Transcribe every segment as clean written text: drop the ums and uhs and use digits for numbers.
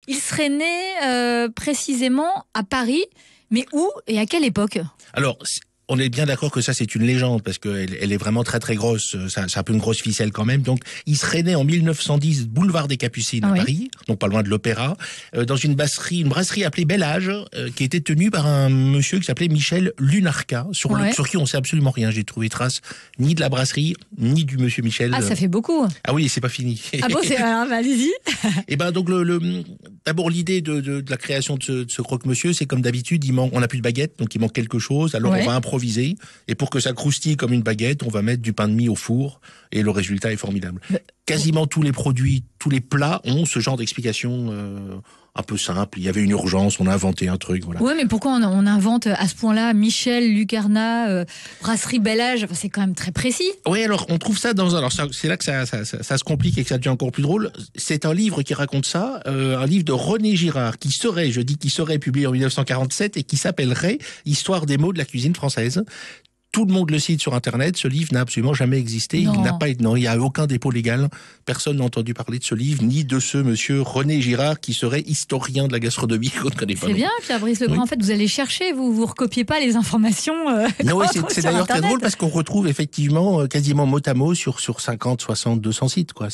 Il serait né précisément à Paris, mais où et à quelle époque? Alors, on est bien d'accord que ça c'est une légende parce qu'elle est vraiment très très grosse, c'est un peu une grosse ficelle quand même. Donc il serait né en 1910 boulevard des Capucines à Paris, donc pas loin de l'Opéra, dans une brasserie appelée Bel Âge, qui était tenue par un monsieur qui s'appelait Michel Lunarca, sur qui on sait absolument rien. J'ai trouvé trace ni de la brasserie ni du monsieur Michel. Ah, ça fait beaucoup. Ah oui, c'est pas fini. Ah bon, allez-y. Et ben donc d'abord l'idée de la création de ce croque-monsieur, c'est comme d'habitude, on n'a plus de baguette, donc il manque quelque chose. Alors on va improviser. Et pour que ça croustille comme une baguette, on va mettre du pain de mie au four et le résultat est formidable. Quasiment tous les produits, tous les plats ont ce genre d'explication un peu simple. Il y avait une urgence, on a inventé un truc. Voilà. Oui, mais pourquoi on invente à ce point-là Michel Lucarna, brasserie Bel Âge? Enfin, c'est quand même très précis. Oui, alors on trouve ça c'est là que ça se complique et que ça devient encore plus drôle. C'est un livre qui raconte ça, un livre de René Girard qui serait publié en 1947 et qui s'appellerait Histoire des mots de la cuisine française. Tout le monde le cite sur Internet. Ce livre n'a absolument jamais existé. Non. Il n'y a aucun dépôt légal. Personne n'a entendu parler de ce livre, ni de ce monsieur René Girard, qui serait historien de la gastronomie qu'on ne connaît pas. C'est bien, Pierre-Brice Lebrun. En fait, vous allez chercher, vous recopiez pas les informations. Non, c'est d'ailleurs très drôle parce qu'on retrouve effectivement quasiment mot à mot sur 50, 60, 200 sites, quoi.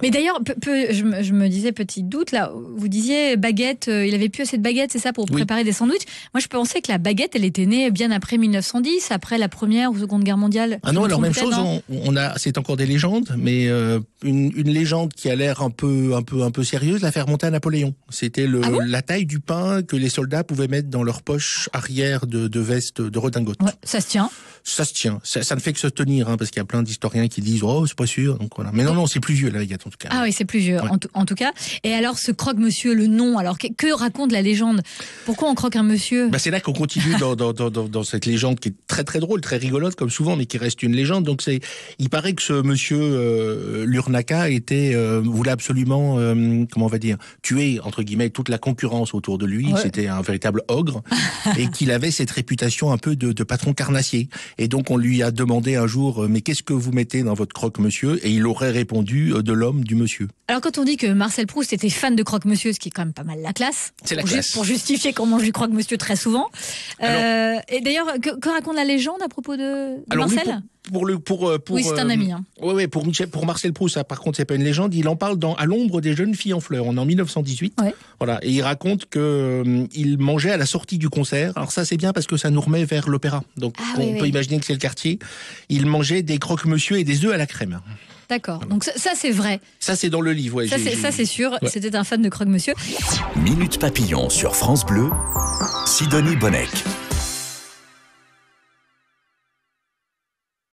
Mais d'ailleurs, je me disais, petit doute, là, vous disiez baguette, il avait plus assez de baguettes, c'est ça, pour préparer des sandwichs. Moi, je pensais que la baguette, elle était née bien après 1910, après la Première ou Seconde Guerre mondiale. Ah non, alors même chose, c'est encore des légendes, mais une légende qui a l'air un peu sérieuse, la faire monter à Napoléon. C'était la taille du pain que les soldats pouvaient mettre dans leur poche arrière de veste de redingote. Ouais, ça se tient. Ça se tient. Ça ne fait que se tenir, parce qu'il y a plein d'historiens qui disent oh c'est pas sûr. Donc voilà. Mais non, c'est plus vieux la baguette en tout cas. Ah oui, c'est plus vieux en tout cas. Et alors ce croque-monsieur, le nom, alors que raconte la légende? Pourquoi on croque un monsieur? C'est là qu'on continue dans cette légende qui est très très drôle, très rigolote comme souvent, mais qui reste une légende. Donc il paraît que ce monsieur Lurnaka voulait absolument comment on va dire, tuer entre guillemets toute la concurrence autour de lui. C'était un véritable ogre et qu'il avait cette réputation un peu de patron carnassier. Et donc on lui a demandé un jour mais qu'est-ce que vous mettez dans votre croque-monsieur? Et il aurait répondu de l'homme, du monsieur. Alors quand on dit que Marcel Proust était fan de croque-monsieur, ce qui est quand même pas mal la classe, c'est la classe. Pour justifier qu'on mange du croque-monsieur très souvent. Et d'ailleurs, que raconte la légende à propos de Marcel? Oui, c'est un ami. Oui, pour Marcel Proust, ça, par contre, c'est pas une légende. Il en parle à l'ombre des jeunes filles en fleurs. On est en 1918. Voilà, et il raconte que il mangeait à la sortie du concert. Alors ça, c'est bien parce que ça nous remet vers l'opéra. Donc on peut imaginer que c'est le quartier. Il mangeait des croque-monsieur et des œufs à la crème. D'accord. Donc ça c'est vrai. Ça c'est dans le livre. Ça c'est sûr. Ouais. C'était un fan de croque-monsieur. Minute Papillon sur France Bleu. Sidonie Bonnec.